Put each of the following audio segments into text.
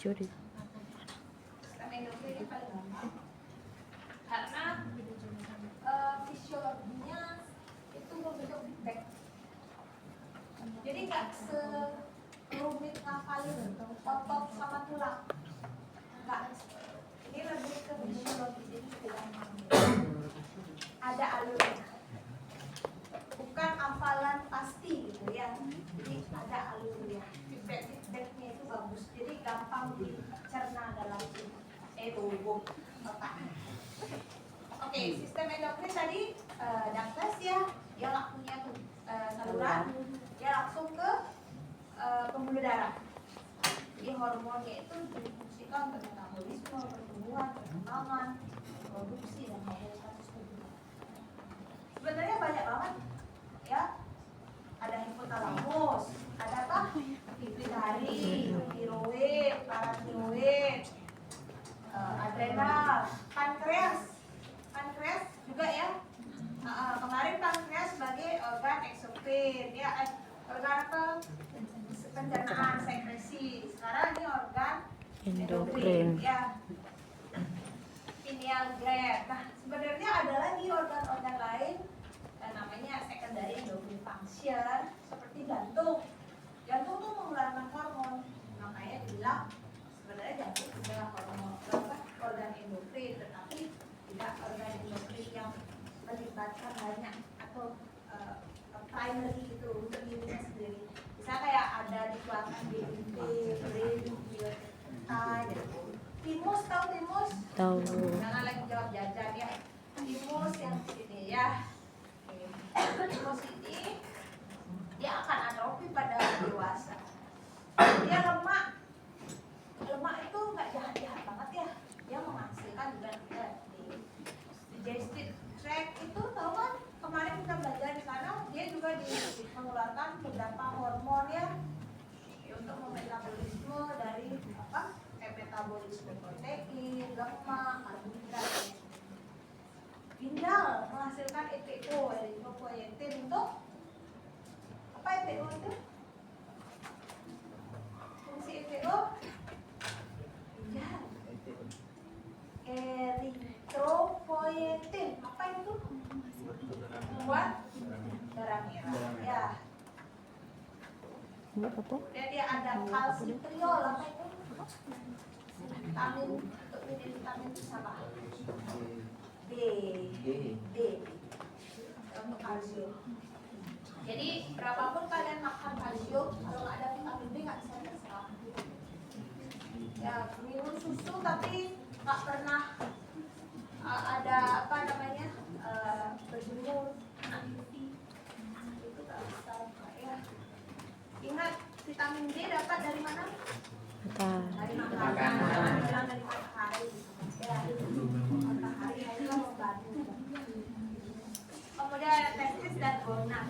Curi. Sistem endokrin ini paling gampang karena fisiologinya itu membentuk feedback. Jadi nggak serumit ngapalin otot sama tulang, enggak. Ini lebih ke fisiologi, jadi ada alurnya, bukan hafalan pasti gitu ya. Jadi ada alurnya, feedbacknya itu bagus, jadi gampang dicerna dalam tubuh otak. Oke, sistem endokrin tadi Dakles ya, dia nggak punya saluran, dia langsung ke pembuluh darah. Jadi hormonnya itu difungsikan untuk metabolisme, pertumbuhan, perkembangan, produksi dan mobilitas tubuh. Sebenarnya banyak banget ya. Ada hipotalamus, ada apa? Pituitari, tiroid, paratiroid, adrenal, pankreas juga ya. Kemarin pankreas sebagai organ eksokrin ya, organ apa? Pencernaan, sekresi. Sekarang ini organ endokrin ya. Pineal gland. Nah, sebenarnya ada lagi organ-organ lain namanya secondary endocrine function, seperti jantung. Jantung tuh mengeluarkan hormon. Makanya dibilang sebenarnya jantung adalah organ endokrin, tetapi tidak organ endokrin yang melibatkan banyak atau primary itu untuk dirinya sendiri. Bisa kayak ada dikeluarkan BNP, BRIN, timus, tahu timus? Tahu. Jangan lagi jawab jajan ya. Timus yang di sini ya. Timus ini dia akan atrofi pada dewasa. Dia lemak itu nggak jahat-jahat banget ya. Dia menghasilkan juga di digestive tract itu, tahu kan? Kemarin kita belajar di sana, dia juga mengeluarkan beberapa hormon ya untuk memetabolisme dari apa? Metabolisme protein, lemak, karbohidrat. Ginjal menghasilkan EPO, eritropoietin untuk apa EPO itu? Fungsi EPO? Ginjal. Eritropoietin, apa itu? Membuat darah merah. Ya. Kemudian dia ada kalsitriol, apa itu? Vitamin, untuk ini vitamin itu sama. D untuk kalsium. Jadi berapapun kalian makan kalsium, kalau nggak ada vitamin D nggak bisa terserap. Ya, minum susu tapi nggak pernah ada apa namanya berjemur, itu nggak bisa ya. Ingat, vitamin D dapat dari mana? Dari makanan, dari matahari. Matahari itu membantu. Kemudian ada testis dan gonad.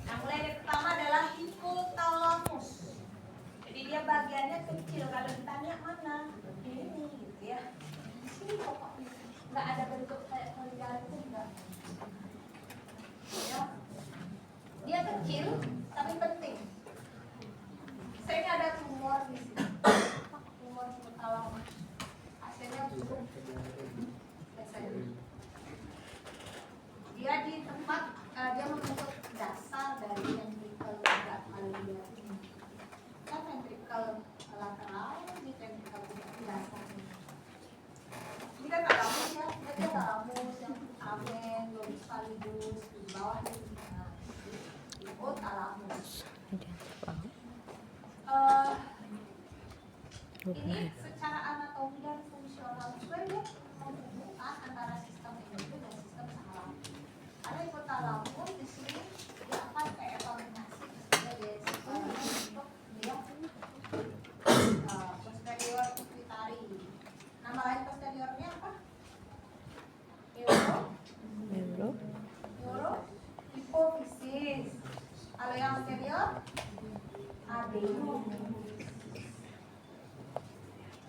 Yang mulai dari pertama adalah hipotalamus. Jadi dia bagiannya kecil. Kalau ditanya mana, ini gitu ya. Di sini pokoknya nggak ada bentuk kayak penggal itu enggak. Ya. Dia kecil tapi penting. Sering ada tumor di sini. Tumor hipotalamus. Hasilnya busuk. Biasanya. Dia di tempat dia membentuk dasar dari ventricle malia. Kan ventricle lateral, di ventricle dasar. Ini kan talamus ya, dia talamus yang amen, lobus pallidus di bawah ini. Hipotalamus. Ini secara anatomi dan fungsional sebenarnya menghubungkan antara sistem endokrin dan sistem saraf. Ada hipotalamus di sini dia akan kayak koordinasi sebagai sistem untuk dia posterior pituitari. Nama lain posteriornya apa? Neuro hipofisis. Kalau yang anterior adenovirus.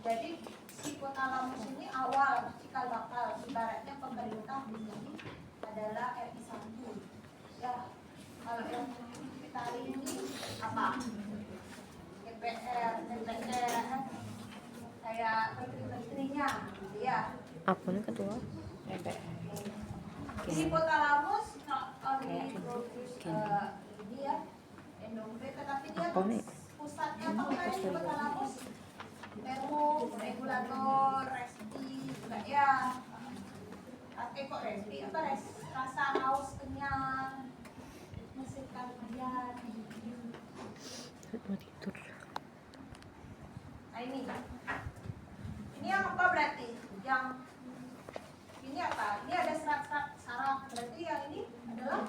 Jadi hipotalamus ini awal cikal bakal, ibaratnya pemerintah di sini adalah RI1. Ya, kalau yang pituitari ini apa? DPR, kayak menteri-menterinya, gitu ya. Aku nih ketua DPR. Hipotalamus diproduksi ini ya, endokrin, tetapi dia Aku nih pusatnya apa kayak hipotalamus? Regulator, resti juga ya. Kok resti apa rasa haus kenyang, menghasilkan badan. mau tidur. Nah ini yang apa berarti? Yang ini apa? Ini ada serat-serat saraf. Berarti yang ini adalah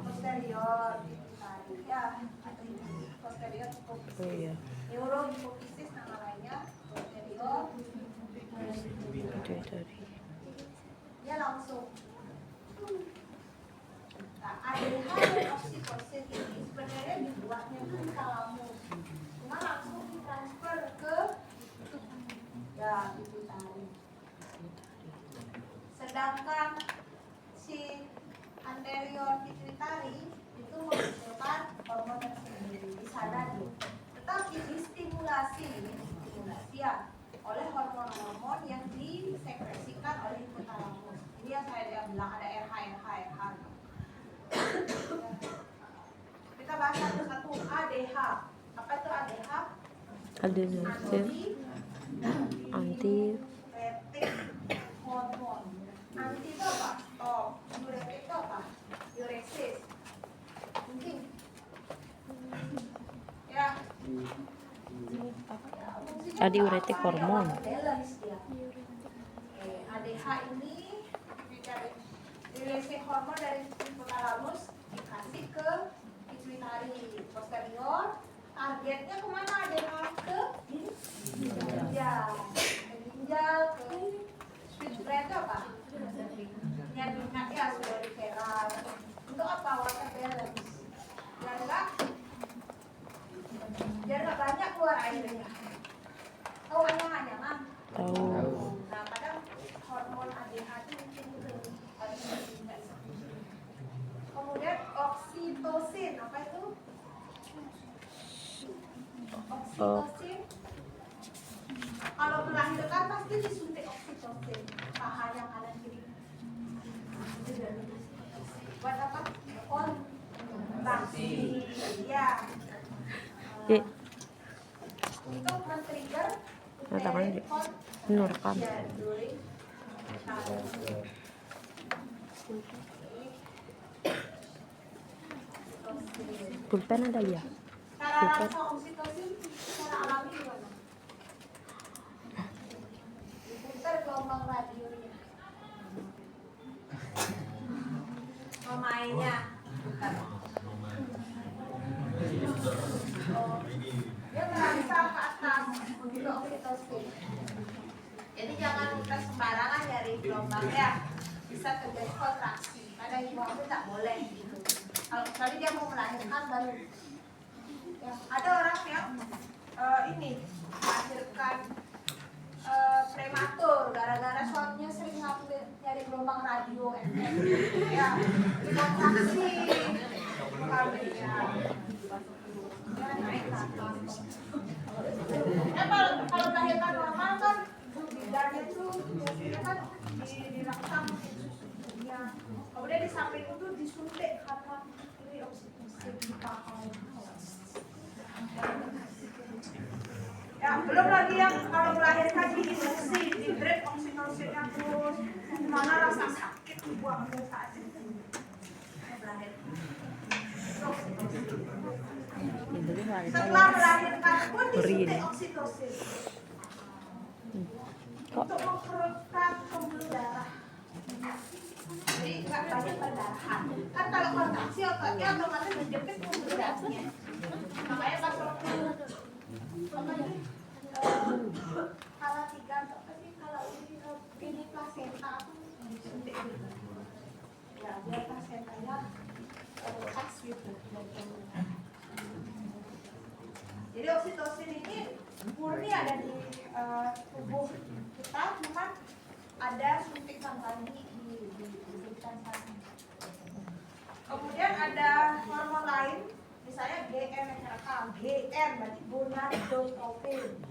posterior pituitari ya, atau posterior hipofisis. Oh iya. Neurohipofisis nama lainnya posterior Pituitari. dia langsung. Nah, ADH dan oksitosin ini sebenarnya dibuatnya itu di talamus, cuma langsung ditransfer ke ya pituitari. Sedangkan si anterior pituitari itu menghasilkan hormon tersendiri di sana nih. Tetapi distimulasi ya oleh hormon-hormon yang disekresikan oleh hipotalamus. Ini yang saya bilang ada RH. Kita bahas satu-satu. ADH. Apa itu ADH? Adenosin anti Diuretik hormon. Anti itu apa? Stop. Diuretik itu apa? Diuresis. Mungkin. Ya. diuretik hormon. ADH ini diuretik hormon dari hipotalamus dikasih ke pituitari posterior. Targetnya kemana ADH? Ke ginjal, ke switch brain itu apa? Minyak ya, sudah diferal. Untuk apa? Water balance. Biar nggak banyak keluar airnya. Tahu anyangan? Tahu. Nah, kadang hormon ADH itu mungkin kemudian oksitosin, apa itu? Oksitosin. Kalau melahirkan pasti disuntik oksitosin, pahanya kanan kiri. Buat apa? Kontraksi. Ya. Untuk men-trigger Katakan merekam. Pulpen ada ya? Cara rasa oksitosin secara alami gimana? Diputar gelombang radionya. Pemainnya bukan. Dia merasa ke atas untuk oksitosin. Jadi jangan kita sembarangan nyari gelombang ya. Bisa terjadi kontraksi. Kadang ibu hamil tak boleh gitu. Kalau kecuali dia mau melahirkan baru. Ya, ada orang yang ini melahirkan prematur gara-gara suaminya sering nyari gelombang radio ya kontraksi hamilnya naik ya. Kalau melahirkan normal kan bidarnya itu biasanya kan dirangsang susunya, kemudian di samping itu disuntik karena ini oksitosin di paha. Ya, belum lagi yang kalau melahirkan diinduksi, di drip oksitosinnya terus, mana rasa sakit dibuang ke saat itu. Setelah melahirkan pun disuntik oksitosin untuk mengkerutkan pembuluh darah. Jadi nggak banyak pendarahan. Kan kalau kontraksi ototnya otomatis menjepit pembuluh darahnya. Makanya pas waktu kalau 3 atau apa sih kalau ini plasenta aku disuntik gitu. Ya biar plasentanya pas gitu. Jadi oksitosin ini murni ada di tubuh kita, cuma ada suntikan lagi diberikan sana. Kemudian ada hormon lain, misalnya saya GnRH. GN berarti gonadotropin.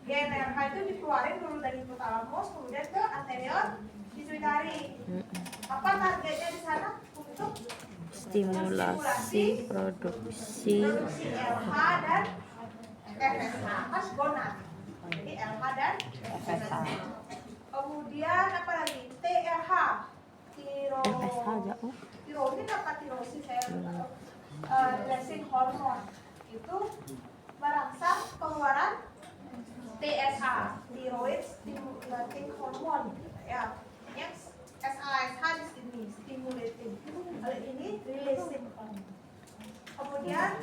GnRH itu dikeluarin dulu dari hipotalamus, kemudian ke anterior pituitari. Apa targetnya di sana? Untuk Stimulasi produksi LH dan FSH, kan gonad. Jadi LH dan FSH. Kemudian apa lagi? TRH. FSH aja. Tirosin apa tirosin saya lupa. Releasing hormone itu merangsang keluaran TSH, thyroid stimulating hormone, ya. Yang SASH di sini stimulating, kalau ini releasing hormone. Kemudian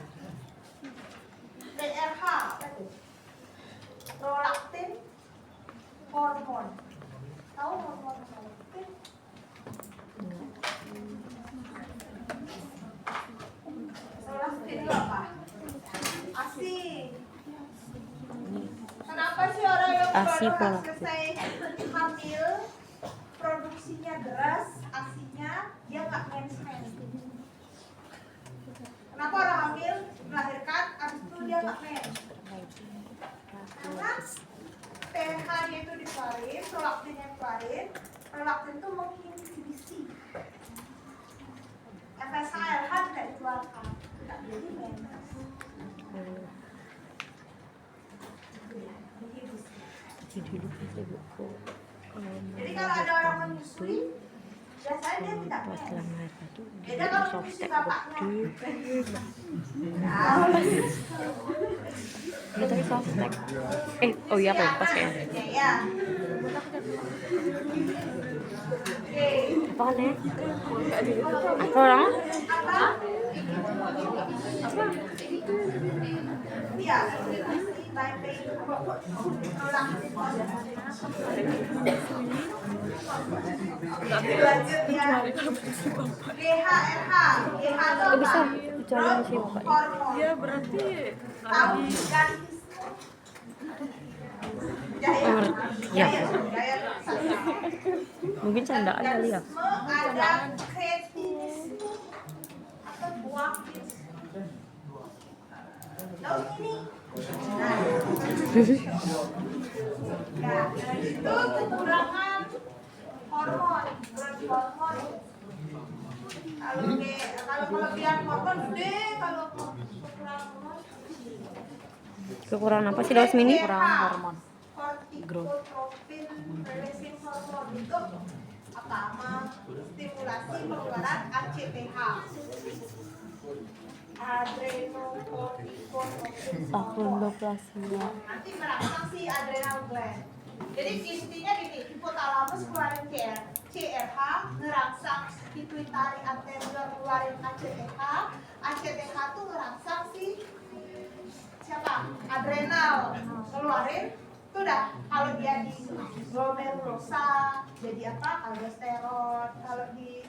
TRH apa itu? Prolaktin hormone. Tahu hormon prolaktin? Prolaktin itu apa? ASI. Kenapa sih orang yang ASI baru prolaktin. selesai hamil produksinya deras, ASINya dia nggak mens-mens? Kenapa orang hamil melahirkan, abis itu dia nggak mens? Karena pH-nya itu dikeluarin, prolaktinnya dikeluarin, prolaktin itu menginhibisi. FSH, LH tidak dikeluarkan, tidak jadi mens. Jadi kalau ada orang menyusui, biasanya dia tidak mens. Beda kalau menyusui bapaknya. Kita softtek. Oh iya, pas ya. Ya. Oke. Apa nih? Apa orang? Apa? Iya, lanjut ya. GHRH. GH itu apa? Bisa bicara sih Pak. Hormon. Ya berarti Tahu ganti. Jaya. Ya. Jaya. Mungkin candaan kali ya. Ada kretinisme atau buakis. Tahu ini? Nah. Ya, itu kekurangan hormon, hormon. Kalau kelebihan hormon gede, kalau kekurangan hormon Kekurangan apa sih Dos Mini? Kekurangan hormon. Corticotropin releasing hormone itu apa? Stimulasi pengeluaran ACTH. Adrenocorticotropin Achondroplasia. nanti merangsang si adrenal gland. Jadi intinya gini, hipotalamus keluarin CRH, ngerangsang pituitari anterior keluarin ACTH, ACTH tuh ngerangsang si siapa? Adrenal keluarin itu udah. Kalau dia di glomerulosa jadi apa? Aldosteron. Kalau di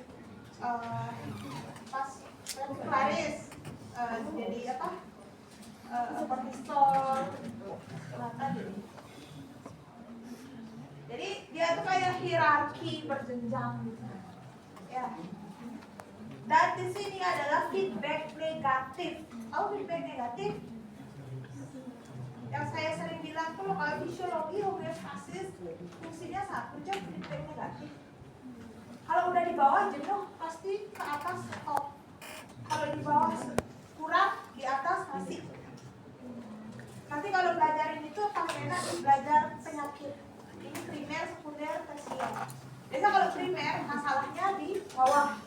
pas ventricularis jadi apa? Kortisol. Jadi dia tuh kayak hierarki berjenjang gitu. Ya. Dan di sini adalah feedback negatif. Tahu feedback negatif? Yang saya sering bilang tuh kalau fisiologi homeostasis fungsinya satu, jam feedback negatif. Kalau udah di bawah jenuh pasti ke atas stop. Kalau di bawah kurang, di atas masih. Nanti kalau belajarin itu paling enak belajar penyakit. Ini primer, sekunder, tersier. Biasa kalau primer masalahnya di bawah,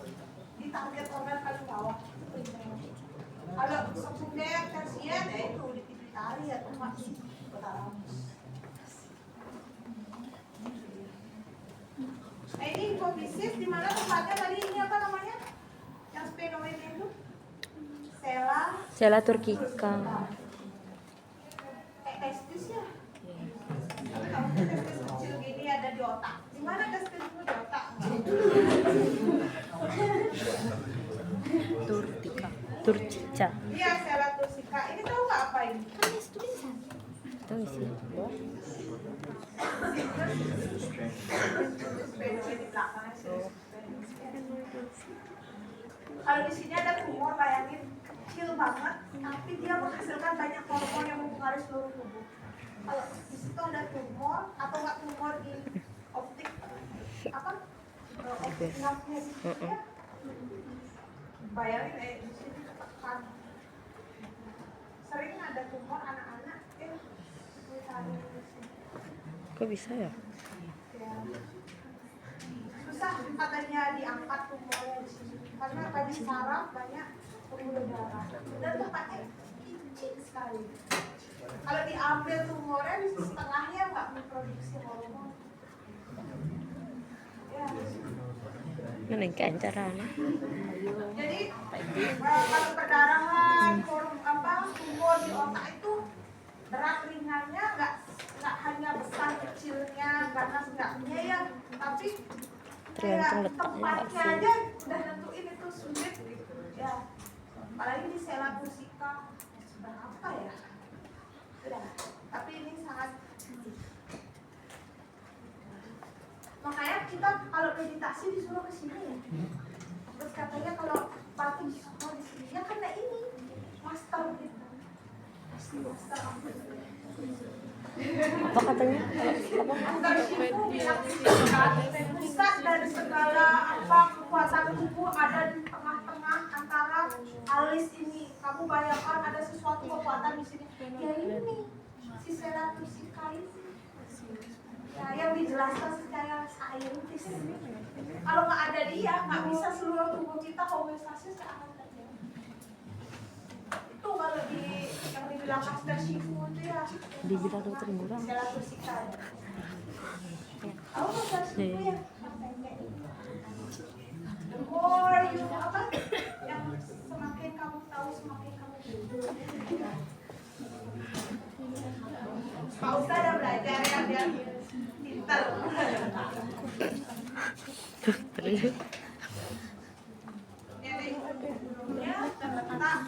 di target organ paling bawah. Kalau sekunder, tersier ya itu di pituitari atau masih hipotalamus. Nah ini hipofisis di mana tempatnya tadi ini apa namanya? Yang sphenoidnya itu? Sela turkica. Testis ya? Kalau testis kecil gini ada di otak. Di mana testismu di otak? Turcica. Iya, sela turcica. Ini tahu nggak apa ini? Tahu sih. Kalau di sini ada tumor, bayangin kecil banget, tapi dia menghasilkan banyak hormon yang mempengaruhi seluruh tubuh. Kalau di situ ada tumor atau nggak tumor di optik apa? Optik nervnya di situ ya. Bayangin di sini ketekan. Sering ada tumor anak-anak cari di sini. Kok bisa ya? Ya. Susah katanya diangkat tumornya di sini karena tadi saraf banyak pembuluh darah dan tempatnya licin sekali. Kalau diambil tumornya di setengahnya nggak memproduksi hormon. Ya. Meningkat caranya. Jadi kalau perdarahan, tumor di otak itu berat ringannya nggak hanya besar kecilnya, ganas enggaknya ya, tapi Tergantung letaknya nggak tempatnya sih? aja udah nentuin itu sulit gitu ya. Apalagi di sela pusika berapa ya? Udah, tapi ini sangat makanya kita kalau meditasi disuruh ke sini ya. Terus katanya kalau pakai disuruh di sini ya karena ini master gitu. Master Apa katanya? Apa? master itu bilang pusat dari segala kekuatan tubuh ada di tengah-tengah antara alis ini. Kamu bayangkan ada sesuatu kekuatan di sini. Ya ini si sela pusika ini. Ya, yang dijelaskan secara saintis. Kalau nggak ada dia, nggak bisa seluruh tubuh kita homeostasis akan terjadi. Itu kalau yang dibilang Master Shifu itu ya. Dibilang dokter murah. Sela pusika. Kamu Master Shifu ya? The more you apa? Yang semakin kamu tahu, semakin kamu belajar. Pak Ustaz udah belajar ya biar pintar. Terus Ya, terletak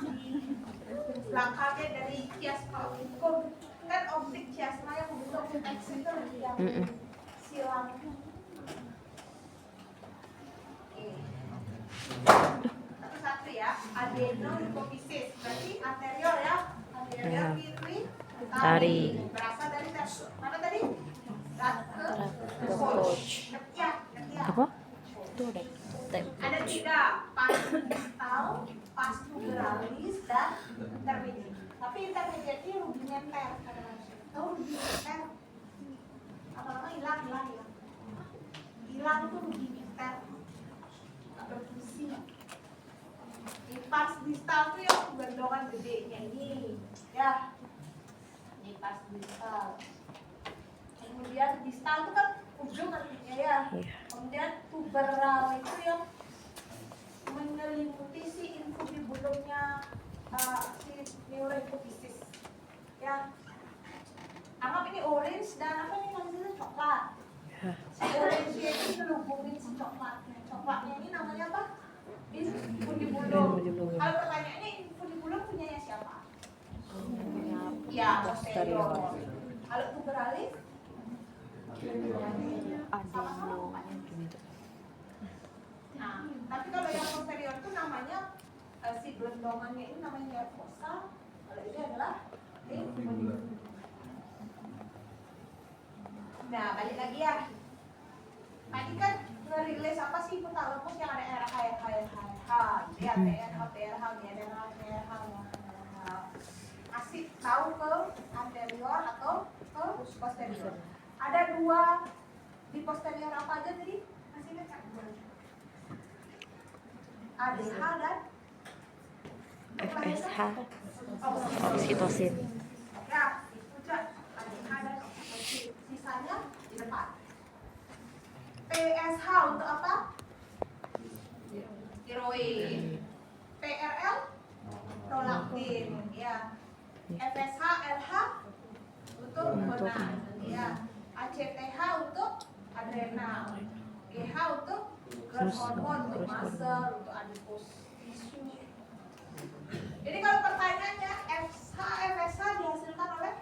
belakangnya dari kias hukum kan optik kiasma yang membentuk teks itu yang silang. Satu ya, adenohipofisis berarti anterior ya, anterior kiri Tari. berasal dari mana tadi? apa? Itu ada tab. Ada 3, pars distal, pars tuberalis, dan intermediate. Tapi intermediate ini rudimenter kadang-kadang. Tahu rudimenter? Apa-apa hilang. Hilang tuh rudimenter. Nggak berfungsi. Di pars distal tuh yang gendongan gedenya ini, ya. Ini pars distal. Kemudian distal itu kan ujung artinya ya. Kemudian tuberal itu yang menyelimuti si infundibulumnya si neurohipofisis. Ya. Anggap ini orange dan apa nih maksudnya coklat. Si orange itu ngelubungin si coklatnya. Coklatnya ini namanya apa? Infundibulum. Kalau pertanyaannya infundibulum punyanya siapa? Ya, posterior. Kalau tuberalis sama-sama. Nah, tapi kalau yang posterior itu namanya si gelondongannya ini namanya nervosa. Kalau ini adalah nah, balik lagi ya. Tadi kan ngerilis apa sih hipotalamus yang ada RH gitu ya, TRH, kasih tahu ke anterior atau ke posterior. Ada 2 di posterior apa aja tadi? Masih ingat kan? ADH dan FSH oksitosin. ya, itu ADH dan oksitosin. Sisanya di depan. PSH untuk apa? Tiroid. PRL prolaktin, ya. FSH, LH untuk hormon, ya. ACTH untuk adrenal. GH untuk growth hormone, untuk muscle, untuk adipose tissue. Jadi kalau pertanyaannya FSH dihasilkan oleh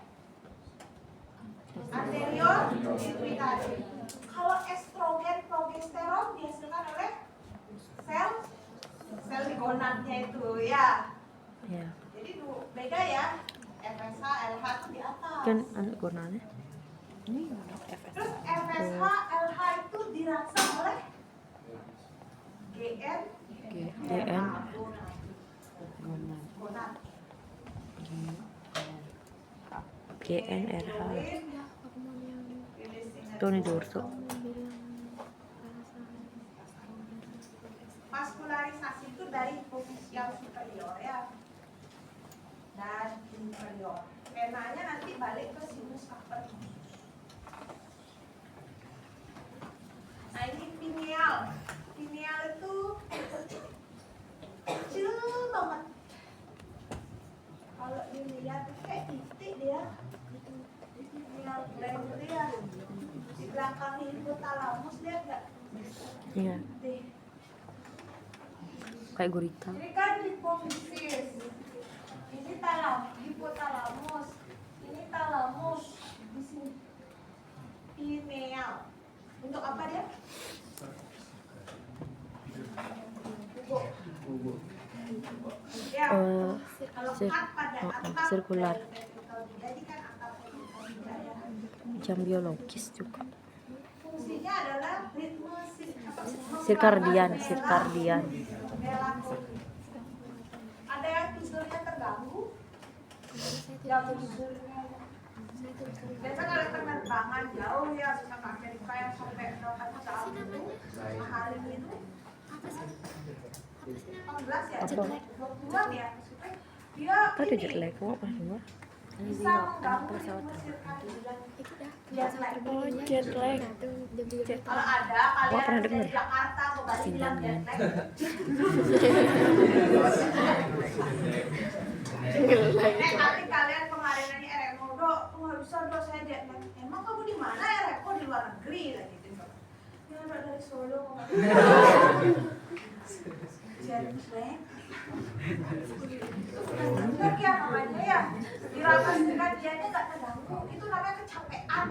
anterior pituitary. Kalau estrogen, progesteron dihasilkan oleh sel di gonadnya itu ya. beda ya. FSH, LH itu di atas. Kan anak gunanya. Ini FS. Terus FSH, LH itu dirangsang oleh GN, GN. gonad. GNRH. Tony Dorso. Vaskularisasi itu dari hipofisial superior ya dan inferior. Penanya nanti balik ke sinus upper. Nah ini pineal. Pineal itu kecil banget. Kalau dilihat kayak titik dia. Pineal gland dia di belakang hipotalamus dia enggak. Iya. Kayak gurita. Ini kan hipofisis. Ini hipotalamus. Ini talamus. Di sini pineal. Untuk apa dia? Ya, kalau kat pada atap sirkular. jadi kan atap ya. Jam biologis juga. Fungsinya adalah ritme Sirkardian. melankoli. Ada yang tidurnya terganggu? Jam tidurnya. Biasa kalau penerbangan jauh ya bisa ke Amerika yang sampai berapa jam? Hari itu 14 ya? 20-an ya? Dia Ada jet lag kok pas dua. bisa mengganggu ritme sirkadian. Jet lag. Kalau ada Wah, pernah kalian denger? dari Jakarta ke Bali bilang jet lag. Nanti kalian kemarin nanya Ereko, Dok, nggak bisa Dok saya jet lag. Emang kamu di mana Ereko? Di luar negeri lagi gitu. Ya Dok dari Solo kok. Jet lag. Itu ya namanya ya. Irama sirkadiannya nggak terganggu. Itu namanya kecapean.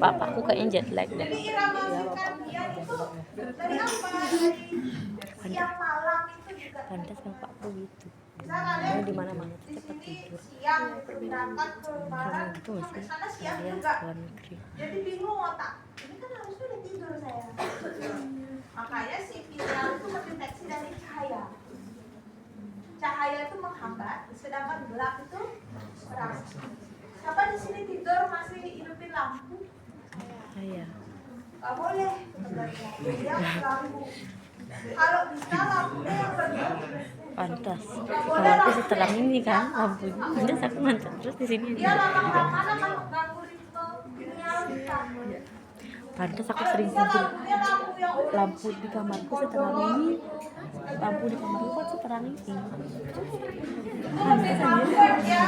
Bapakku kayaknya jet lag deh. Jadi irama sirkadian itu dari apa? Dari siang malam itu juga. Pantas bapakku gitu. Misal kalian Di mana-mana di cepat sini tidur. siang itu berangkat ke barat Kamu gitu sampai sih. sana siang Kalian juga. luar negeri. Jadi bingung otak. Ini kan harusnya udah tidur saya. Makanya si pineal itu mendeteksi dari cahaya. Cahaya itu menghambat, sedangkan gelap itu terang. Siapa di sini tidur masih hidupin lampu? Iya. Gak boleh sebenarnya. Dia lampu. Kalau bisa lampunya yang redup. Pantas. Kalau aku setelah ini kan lampunya. Pantas aku nonton terus di sini. Dia lama-lama akan mengganggu ritme pineal kita. Pantas aku Kalau sering bisa tidur. lampunya lampu yang Lampu di kamarku seterang ini. Lampu di kamarku kan seterang ini. itu lebih comfort ya.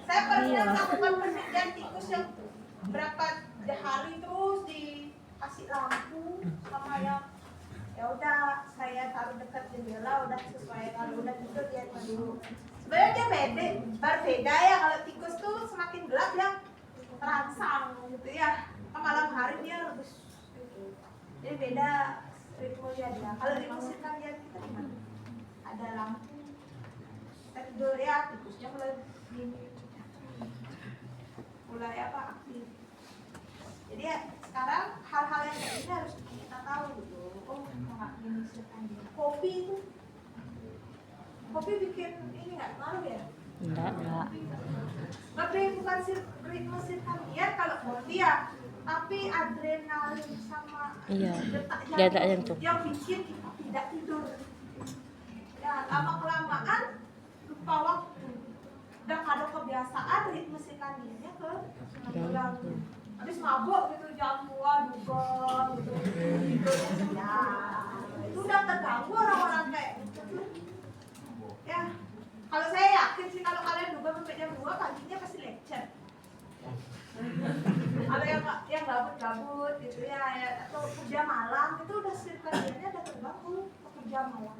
Saya pernah melakukan penelitian tikus yang berapa hari terus dikasih lampu sama yang ya udah saya taruh dekat jendela udah sesuai kalau udah tidur dia dulu. Sebenarnya dia berbeda ya kalau tikus tuh semakin gelap yang terangsang gitu ya. Malam hari dia lebih gitu. Jadi beda ritmenya dia. Kalau ritme sirkadian kita gimana? Ada lampu. Kita tidur ya, tikusnya mulai apa aktif. Jadi ya, sekarang hal-hal yang kayak ini harus kita tahu gitu. Oh, nggak gini sirkadian. Kopi bikin ini nggak ngaruh ya? Enggak. Tapi bukan ritme sirkadian kalau kopi ya, tapi adrenalin sama Iya. detak Detak jantung. yang bikin kita tidak tidur. Ya, lama kelamaan lupa waktu. Udah ada kebiasaan ritme sirkadiannya ke ganggu. Habis mabuk gitu jam 2 dugem gitu. Ya, itu udah terganggu orang-orang kayak gitu. Ya, kalau saya yakin sih kalau kalian dugem sampai jam 2 paginya pasti lecet. Ada yang gabut-gabut gitu ya, atau kerja malam itu udah sirkadiannya udah terganggu kerja malam.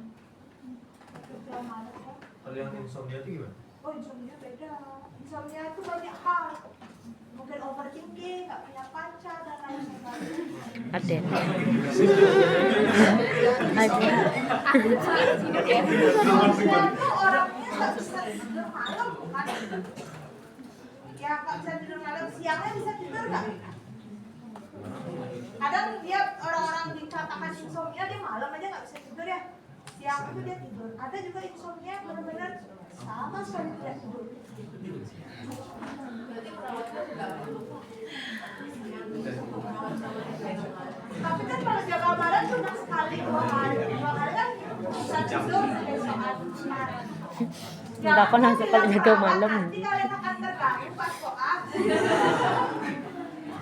Kerja malam kan. Kalau yang insomnia itu gimana? Oh insomnia beda. Insomnia itu banyak hal. mungkin overthinking, nggak punya pacar dan lain sebagainya. Ada. Itu orangnya nggak bisa tidur malam, bukan? Ya nggak bisa tidur malam, siangnya bisa tidur nggak? Kadang dia orang-orang dikatakan insomnia, dia malam aja nggak bisa tidur ya. Siang itu dia tidur. Ada juga insomnia yang benar-benar sama sekali tidak tidur. Tapi kan kalau jaga malam cuma sekali 2 hari kan bisa tidur besokan. Enggak aku langsung kalau jaga malam. Nanti kalian akan terganggu pas koas.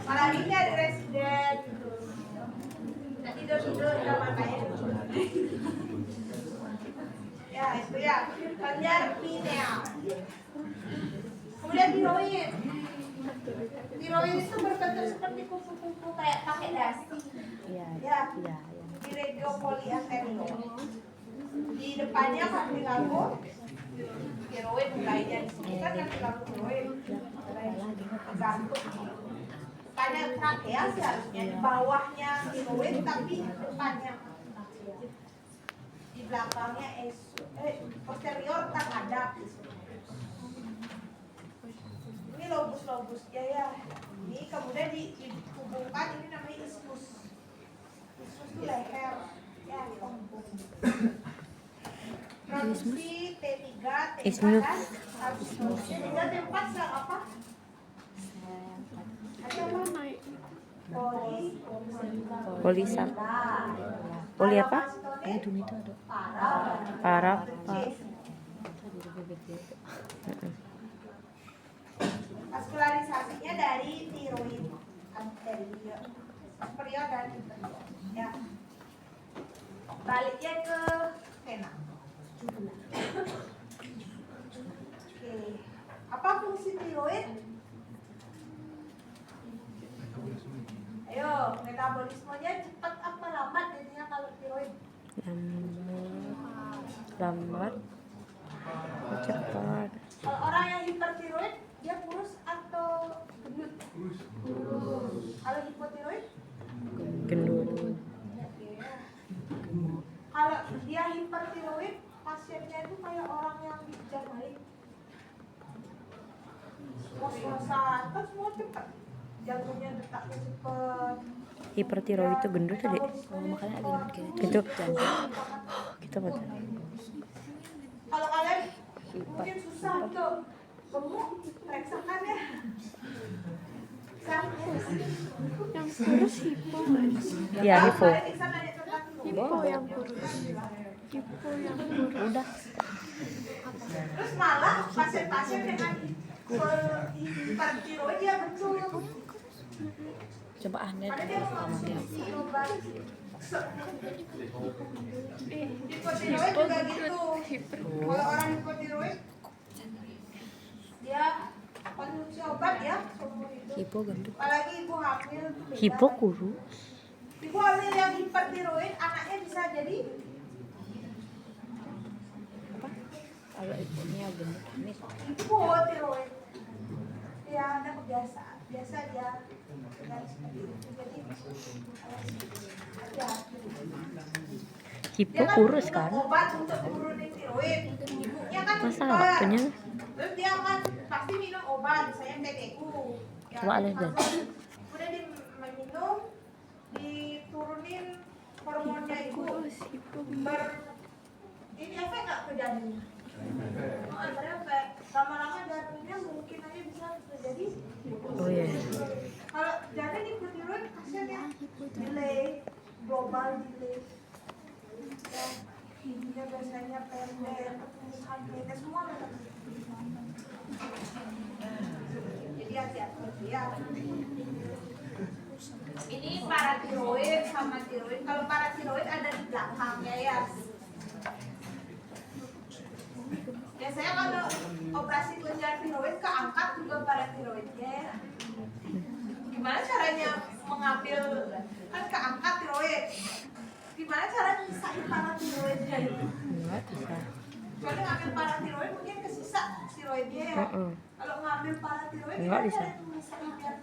Apalagi ini ada residen gitu. Nah, tidur kamar kayak gitu. Ya itu ya, kelenjar pineal. Kemudian tiroid. Tiroid itu berbentuk seperti kupu-kupu kayak pakai dasi. Iya. Ya, Iya. di regio polianterior. Di depannya cartilago. Tiroid mulainya di sini kan cartilago tiroid. Gantung. Bukannya trakea sih harusnya, di bawahnya tiroid tapi depannya. Di belakangnya posterior tak ada. Ini lobus-lobusnya ya. Ini kemudian dihubungkan, ini namanya isthmus. Isthmus itu leher ya, dihubung. Produksi T3, T4 kan? T3, T4 sel apa? Ada apa? Polisat. Poli apa? Paraf. Vaskularisasinya dari tiroid anterior, superior dan inferior. Ya. Baliknya ke vena. Oke. Apa fungsi tiroid? Ayo, metabolismenya cepat apa lambat jadinya kalau tiroid? Lambat. Cepat. Kalau orang yang hipertiroid, dia kurus atau gendut? Kalau hipotiroid? Gendut. Kalau dia hipertiroid, pasiennya itu kayak orang yang dikejar maling. Ngos-ngosan, kan semua cepat. Jantungnya detaknya cepat. Hipertiroid itu gendut tadi. Makanya agak gendut Itu jantung. kita baca. Kalau kalian mungkin susah untuk gemuk, periksakan ya. Yang kurus hipo. Ya, hipo. Hipo yang kurus. Hipo yang kurus. Udah. Terus malah pasien-pasien dengan hipertiroid dia betul. Coba aneh Ada dia mengonsumsi obat. Hipotiroid juga gitu. Kalau orang hipotiroid dia konsumsi obat ya seumur hidup. hipo gendut. Apalagi ibu hamil. Hipo kurus. Ibu hamil yang hipertiroid anaknya bisa jadi Kalau ibunya gendut ini hipotiroid. Dia ada kebiasaan. Biasa dia dengan seperti itu. Jadi hati-hati. Hipo Dia kan kurus minum kan? obat untuk turunin tiroid. Ibunya kan Masa hiper. waktunya? Terus dia kan pasti minum obat, misalnya PTU. Ya, Coba lihat deh. Kemudian dia minum, diturunin hormonnya ibu. Ini efek nggak ke janin? Oh, ada efek. Lama-lama janinnya mungkin aja bisa terjadi. Oh iya. Kalau janin hipotiroid kasihan ya, delay, global delay. Ya, giginya biasanya pendek, pertumbuhan pendek, semua pendek. Jadi hati-hati ya. Ini paratiroid sama tiroid. Kalau paratiroid ada di belakangnya ya. Biasanya kalau operasi kelenjar tiroid keangkat juga paratiroidnya ya. Gimana caranya mengambil, kan keangkat tiroid. Gimana cara misahin paratiroidnya itu? Enggak bisa. Kecuali ngambil paratiroid mungkin kesisa tiroidnya ya. Kalau ngambil paratiroid Nggak bisa. ada tulisannya biar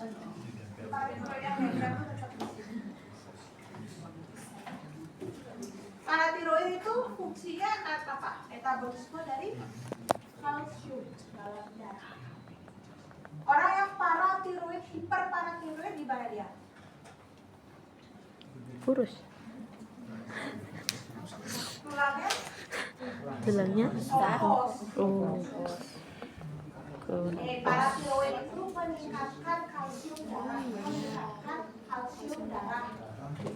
paratiroid yang hebat itu tetap di sini. Paratiroid itu fungsinya apa? Metabolisme dari kalsium dalam darah. Orang yang paratiroid, hiperparatiroid di mana dia? Kurus. Tulangnya Tulangnya oh. kurus. Paratiroid itu meningkatkan kalsium darah,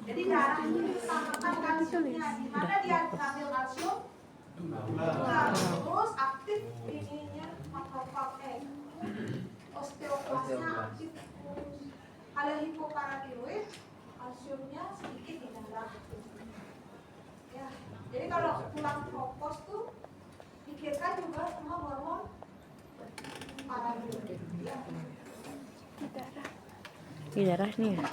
Jadi darah ini disamakan kalsiumnya. Di mana dia ngambil kalsium? Terus aktif ininya makrofag osteoklasnya aktif. Kalau hipoparatiroid kalsiumnya sedikit di darah. Ya, jadi kalau tulang tropos tuh pikirkan juga sama hormon paratiroid. Ya. Di darah nih ya.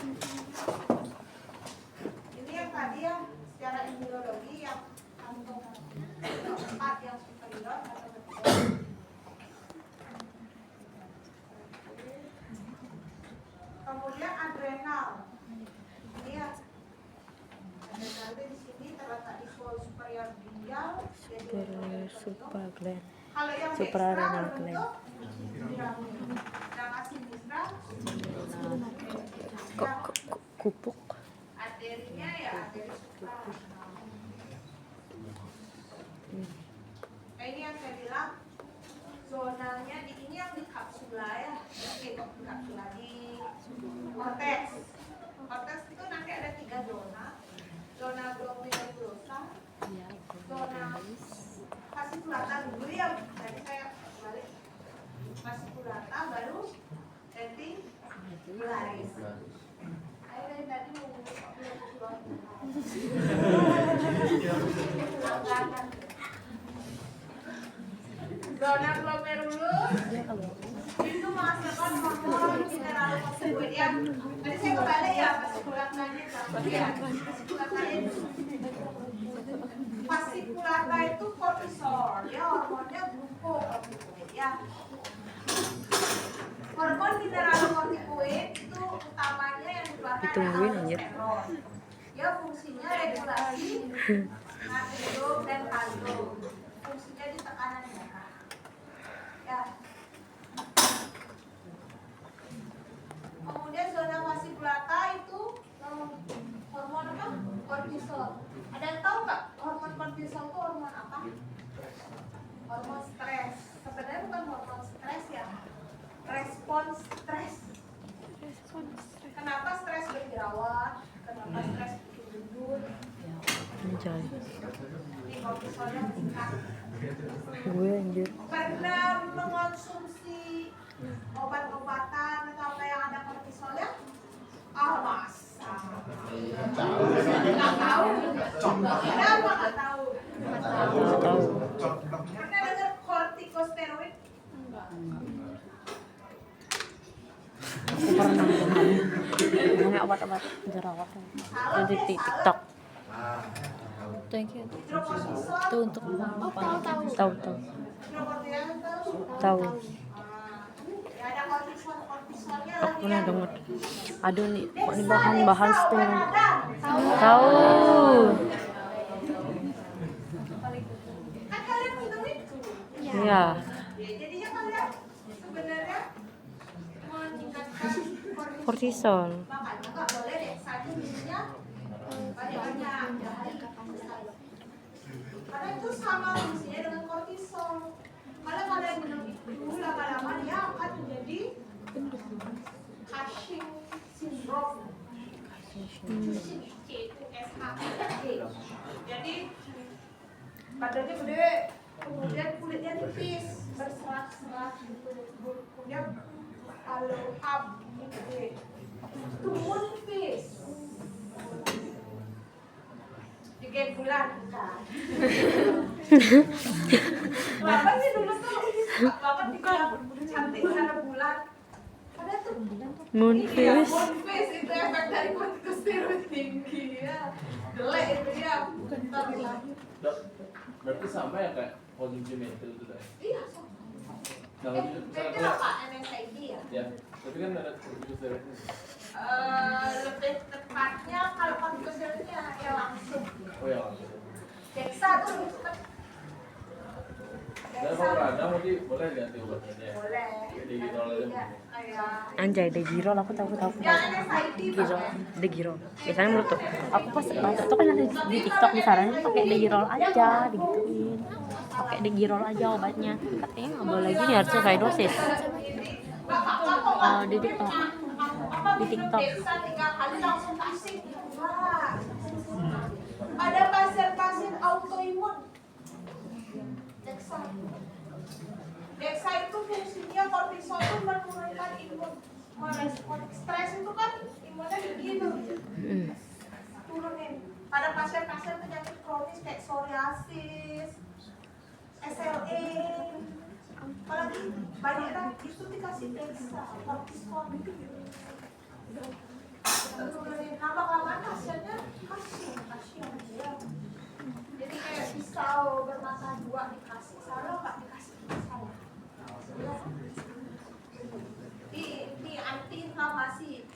Ini yang tadi ya secara imunologi yang kantong 4 yang superior atau vertikal. Kemudian adrenal. Ini ya. Adrenal itu di sini terletak di superior ginjal. Super gland. Kalau yang Suprarenal dextra gland. berbentuk yang sinistra Kupuk. arterinya ya arteri suprarenal. Nah, ini yang saya bilang zonanya di ini yang di kapsula ya. Oke, kok di kapsula di korteks. Korteks itu nanti ada 3 zona. Zona glomerulosa, zona fasciculata dulu ya. Tadi saya balik fasciculata baru ventricularis. Saya dari tadi mau keluar. Zona glomerulus itu menghasilkan hormon mineral fosforid ya. Tadi saya kebalik ya fascikulatanya fasciculata itu kortisol ya, hormonnya glukokortikoid ya. Hormon mineral kortikoid itu utamanya yang dikeluarkan Ditungguin, anjir. aldosteron. Ya fungsinya regulasi natrium dan kalium. Fungsinya di tekanan darah. Ya. Kemudian zona fasciculata itu hormon apa? Kortisol. Ada yang tahu nggak hormon kortisol itu hormon apa? Hormon stres. Sebenarnya bukan hormon stres ya. Respons stres. Kenapa stres berjerawat? Kenapa stres bikin gendut? Anjay. Ini kortisolnya meningkat. Gue anjir. Pernah mengonsumsi obat-obatan atau apa yang ada kortisolnya? Masa? Nggak tahu. Kenapa nggak tahu? Tahu. Pernah dengar kortikosteroid? Aku pernah ngomongnya obat-obat jerawat di TikTok. Thank you. Hidrokortisol? Itu untuk Tahu. Hidrokortisol Tahu. Ya ada kortisolnya Aku lagi pernah ya. denger. Aduh nih, kok ini bahan-bahan stem. Tahu. Kan kalian minum itu. Iya. Jadinya kalian sebenarnya meningkatkan Kortisol. Makanya nggak boleh deh satu minumnya banyak-banyak dari karena itu sama fungsinya dengan kortisol. Kalau kalian minum itu lama-lama dia akan menjadi Cushing syndrome. Jadi badannya gede, kemudian kulitnya tipis, berserat-serat gitu, kemudian kalau hab gede, tumun tipis, tiga bulan kan? Kenapa sih dulu tuh bapak dibilang cantik sana bulan? Ada tuh Moonface. moonface itu efek dari kortikosteroid tinggi ya, jelek itu ya, bukan tadi lahir. Berarti sama ya kayak konsumsi metil itu tadi? Iya, sama. Nah, Metil apa? NSAID ya? ya, tapi kan ada kortikosteroidnya. Lebih tepatnya kalau kortikosteroidnya ya langsung. Oh ya, langsung. Dexa tuh lebih cepat. Dan kalau radang mungkin boleh ganti obatnya ya? Boleh. Digirol aja Iya, kayak Anjay, Degirol aku tahu. yang NSAID Degirol, pakai. Degirol. Biasanya menurut tuh, aku pas batuk tuh kan ada di TikTok disaranin pakai Degirol aja, digituin. Pakai Degirol aja obatnya. Katanya nggak boleh gini, harus sesuai dosis. Di TikTok. Di TikTok. Dexa 3 kali langsung pusing. Wah. Ada pasien-pasien autoimun. Dexa. Dexa itu fungsinya kortisol itu menurunkan imun. Merespon stres itu kan imunnya begitu. Turunin. Pada pasien-pasien penyakit kronis kayak psoriasis, SLE, apalagi banyak orang itu dikasih Dexa, kortisol. Turunin. Lama-lama pasiennya kasihan ya. Jadi kayak pisau bermata dua dikasih salah nggak dikasih salah. Ini anti inflamasi.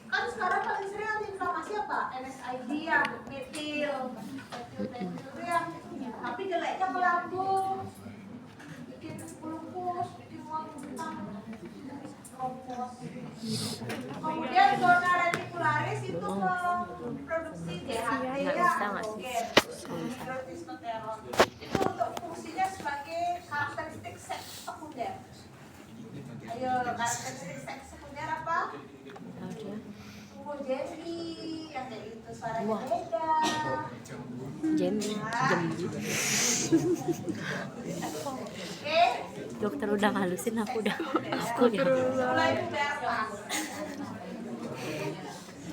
Kan sekarang paling sering anti inflamasi apa? NSAID ya, metil ya. Tapi jeleknya ke lambung, bikin lupus, bikin mual muntah, kompos. Kemudian zona reticularis itu memproduksi DHT ya, testosteron. Itu untuk fungsinya sebagai karakteristik seks sekunder. Ayo, karakteristik seks sekunder apa? Tunggu Jenny, yang kayak gitu suaranya beda. Jembi. Oke. Dokter udah ngalusin aku udah. Mulai bebas.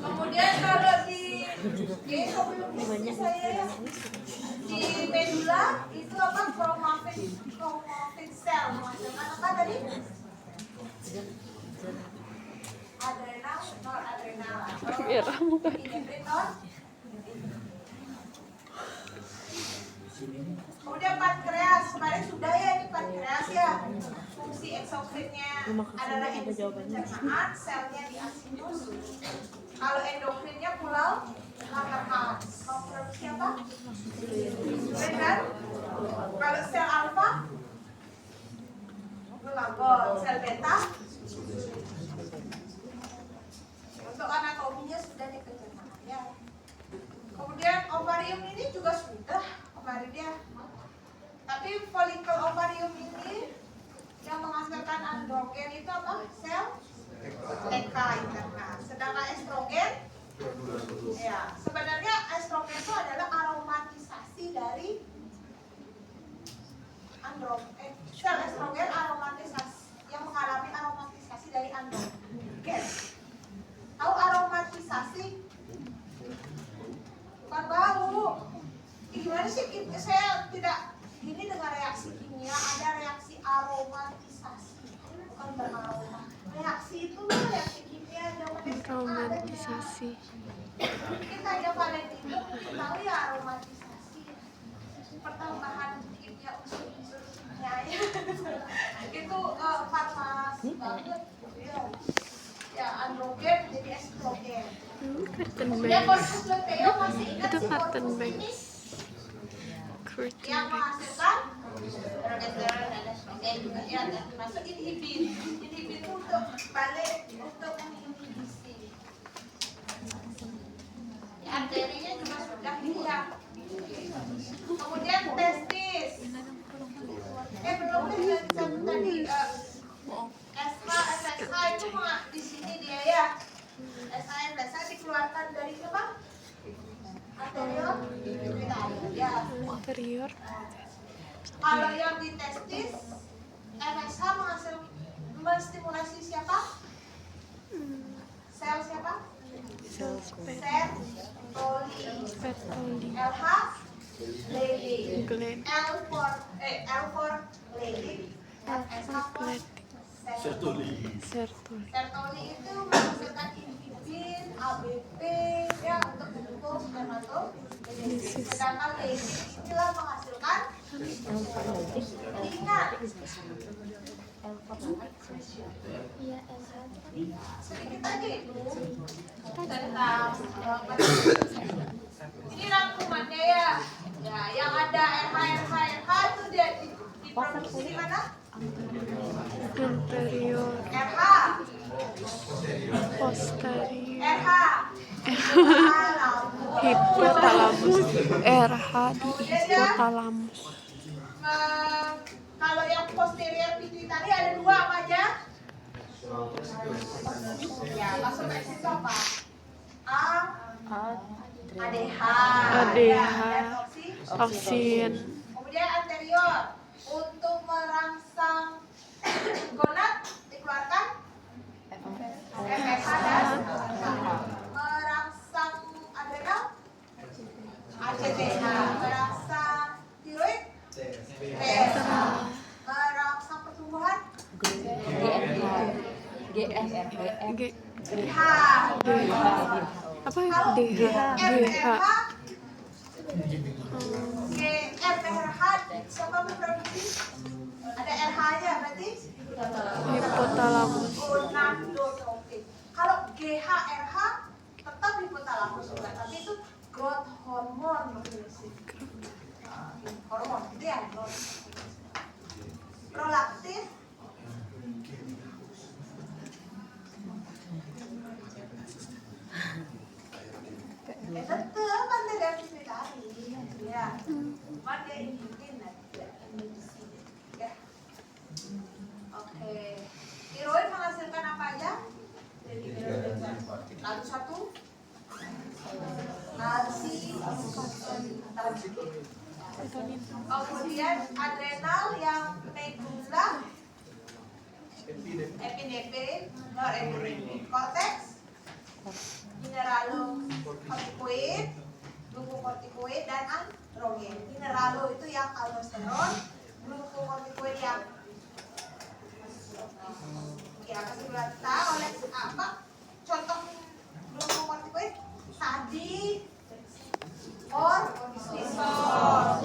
Kemudian kalau di saya ya, di medula itu apa chromatin cell menghasilkan apa tadi? Adrenal, noradrenal atau epinefrin. Kemudian pankreas, kemarin sudah ya ini pankreas ya. Fungsi eksokrinnya adalah enzim pencernaan, selnya di asinus. Kalau endokrinnya pulau Langerhans. Mau produksi apa? Insulin kan? Kalau sel alfa, glukagon. Sel beta, untuk anatominya sudah di pencernaan ya. Kemudian ovarium ini juga sudah kemarin ya. Tapi folikel ovarium ini yang menghasilkan androgen itu apa? Sel TK interna. Sedangkan estrogen, ya sebenarnya estrogen itu adalah aromatisasi dari androgen. Sel estrogen aromatisasi yang mengalami aromatisasi dari androgen. Tahu aromatisasi? Bukan bau. Gimana sih? Saya tidak ini dengan reaksi kimia, ada reaksi aromatisasi, bukan beraroma. Reaksi itu reaksi kimia yang aromatisasi. Kita ada Valentino, tahu ya aromatisasi, pertambahan kimia unsur-unsur kimia ya. Itu farmasi banget ya, androgen jadi estrogen. Kemudian korpus luteum masih ingat sih korpus ini yang menghasilkan progesteron dan estrogen juga ya, dan termasuk inhibin. Inhibin itu untuk balik untuk menginhibisi. Ya, arterinya juga sudah dilihat. Kemudian testis. Belum disebut tadi SH itu di sini dia ya. SH dikeluarkan dari apa? Anterior ya. Anterior. Kalau yang di testis, FSH menstimulasi siapa? Sel siapa? Sel Sertoli. LH Leydig. L for Leydig. FSH for Sertoli. Sertoli itu menghasilkan inhibin, ABP ya untuk mendukung spermatogenesis. Sedangkan Leydig inilah menghasilkan menghasilkan keringat. Sedikit lagi tentang ini rangkumannya ya. Ya, yang ada RH itu dia diproduksi di mana? Anterior. RH. Posterior. RH. Hipotalamus. RH di hipotalamus. Kalau yang posterior pituitari ada dua apa aja? Ya, masuk ke situ apa? ADH. ADH. Dan Toksin. kemudian anterior untuk merangsang gonad dikeluarkan FSH dan merangsang adrenal ACTH, merangsang tiroid TSH, merangsang pertumbuhan GFR G. H. Apa ya? DH. DH. GFRH siapa memproduksi? Ada RH-nya berarti Hipotalamus. gonadotropin. Kalau GHRH tetap hipotalamus juga, tapi itu growth hormone berfungsi. Hormon itu ya. Prolaktin tetap anda dari pituitari ya. Pada inhibitin ya. Oke. Tiroid menghasilkan apa aja? Lalu satu kemudian adrenal yang medula epinefrin, norepinefrin, korteks, mineralokortikoid, glukokortikoid dan androgen. Mineralo itu yang aldosteron, glukokortikoid yang ya kesimpulan kita oleh apa? Contoh glukokortikoid tadi kortisol.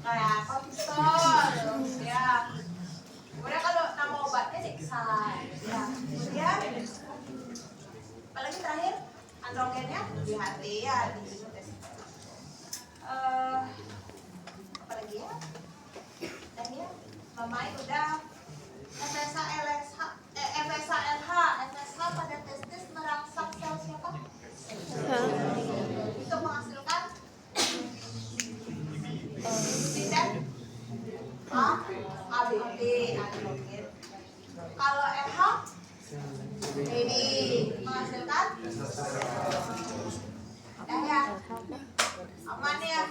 Nah, kortisol ya. Kemudian kalau nama obatnya Dexan. Ya. Kemudian apalagi terakhir androgennya DHT ya di tes. Apalagi ya? Dan ya, Mamain udah FSH LSH FSH-LH. FSH pada testis merangsang sel siapa? Untuk menghasilkan dan ABP androgen. Kalau RH ini menghasilkan ya aman ya.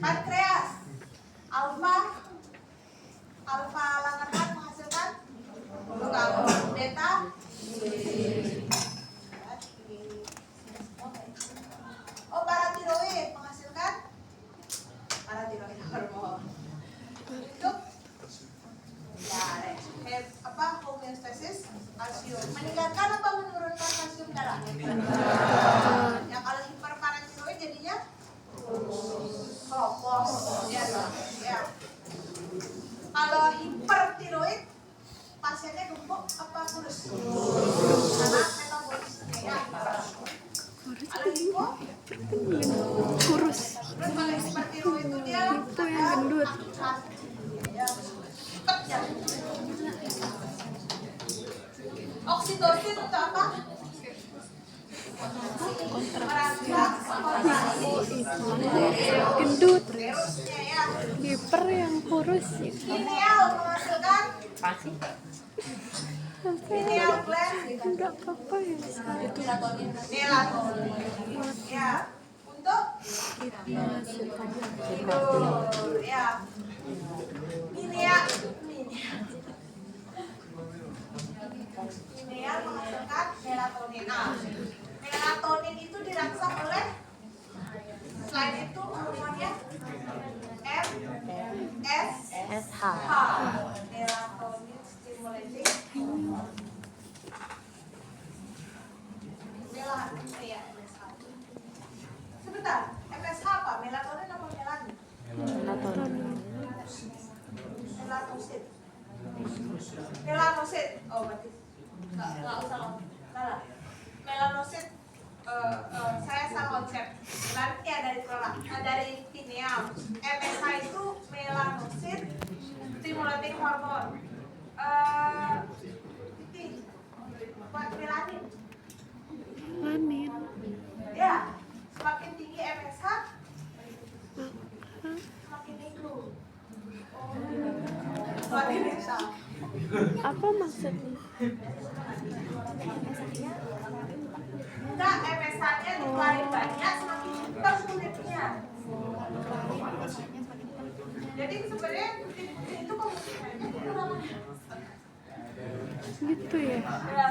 Pankreas alfa langarkan menghasilkan glukagon. Beta paratiroid menghasilkan paratiroid hormon untuk ya homeostasis kalsium, meningkatkan apa menurunkan kalsium darah? Ya kalau hiperparatiroid jadinya kropos ya. Kalau hipertiroid pasiennya gemuk apa kurus? Karena metabolisme ya. Kalau hipo Kurus. terus kalau hipertiroid itu dia Hipo yang gendut. ya. Cepet ya. Oksitosin untuk apa? Gendut. Virusnya ya. Hiper yang kurus itu. Pineal menghasilkan pineal gland Enggak apa-apa ya. melatonin ya untuk tidur ya. Pineal menghasilkan melatonin. Melatonin itu dirangsang oleh selain itu hormonnya SH. melatonin stimulating sebentar, FSH apa? Melatonin melanosit. Oh berarti nggak usah salah. Melanosit saya salah konsep. Berarti ya dari pineal. MSH itu melanosit stimulating hormon. Ini buat melanin. Lanin. Ya, semakin tinggi MSH, semakin negro. Semakin negro. Apa maksudnya? Enggak, MSH-nya dikeluarin banyak, semakin hitam kulitnya. Jadi sebenarnya itu Gitu ya. ya,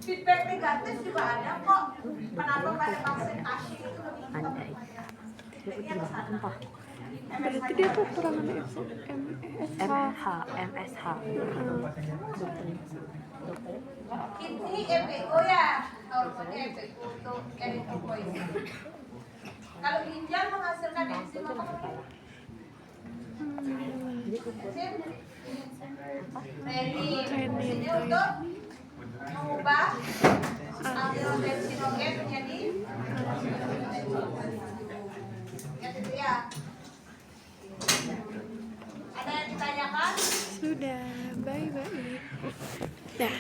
feedback negatif juga ada kok. Kenapa pada vaksin Ashi itu lebih hitam? Ada. Feedbacknya ke sana. Entah. Berarti dia kekurangan MSH. MSH, MSH. Ini EPO ya, hormonnya EPO untuk erythropoietin. Kalau ginjal menghasilkan enzim apa? Enzim renin. Ini untuk mengubah aldosterone menjadi ya itu ya. Ada yang ditanyakan? Sudah, bye-bye. Dah.